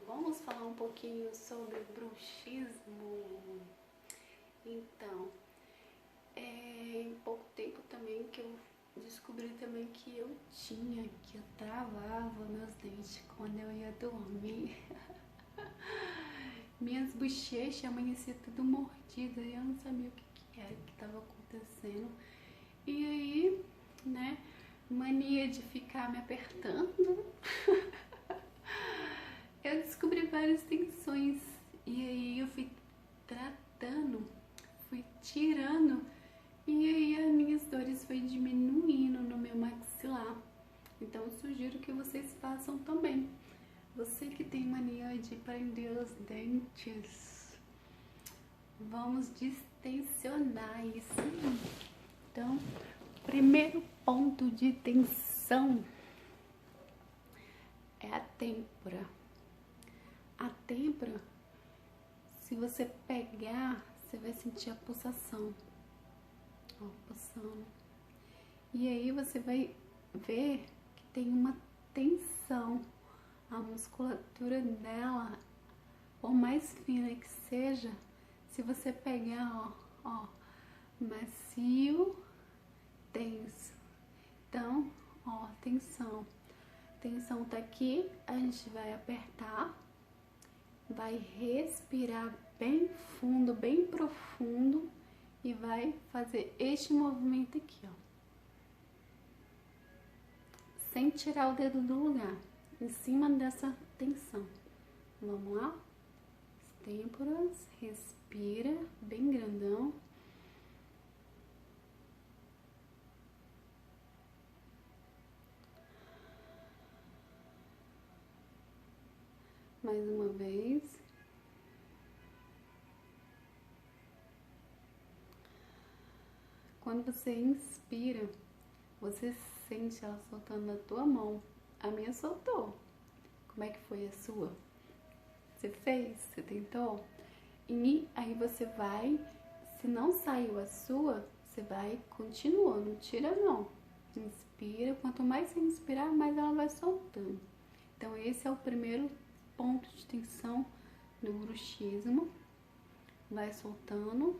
Vamos falar um pouquinho sobre bruxismo. Então, em pouco tempo também que eu descobri também que eu travava meus dentes quando eu ia dormir. Minhas bochechas amanheciam tudo mordidas e eu não sabia o que era que estava acontecendo. E aí, né, mania de ficar me apertando. Eu descobri várias tensões e aí eu fui tratando, fui tirando e aí as minhas dores foi diminuindo no meu maxilar. Então eu sugiro que vocês façam também. Você que tem mania de prender os dentes, vamos distensionar isso. Então, primeiro ponto de tensão é a têmpora. A têmpora, se você pegar, você vai sentir a pulsação. Ó, pulsando. E aí você vai ver que tem uma tensão. A musculatura dela, por mais fina que seja, se você pegar, ó, macio, tenso. Então, ó, tensão. Tensão tá aqui, a gente vai apertar. Vai respirar bem fundo, bem profundo e vai fazer este movimento aqui, ó. Sem tirar o dedo do lugar, em cima dessa tensão. Vamos lá? As têmporas, respira bem grandão. Mais uma vez. Quando você inspira, você sente ela soltando na tua mão. A minha soltou. Como é que foi a sua? Você fez? Você tentou? E aí você vai, se não saiu a sua, você vai continuando, não tira não. Inspira, quanto mais você inspirar, mais ela vai soltando. Então esse é o primeiro ponto de tensão do bruxismo. Vai soltando.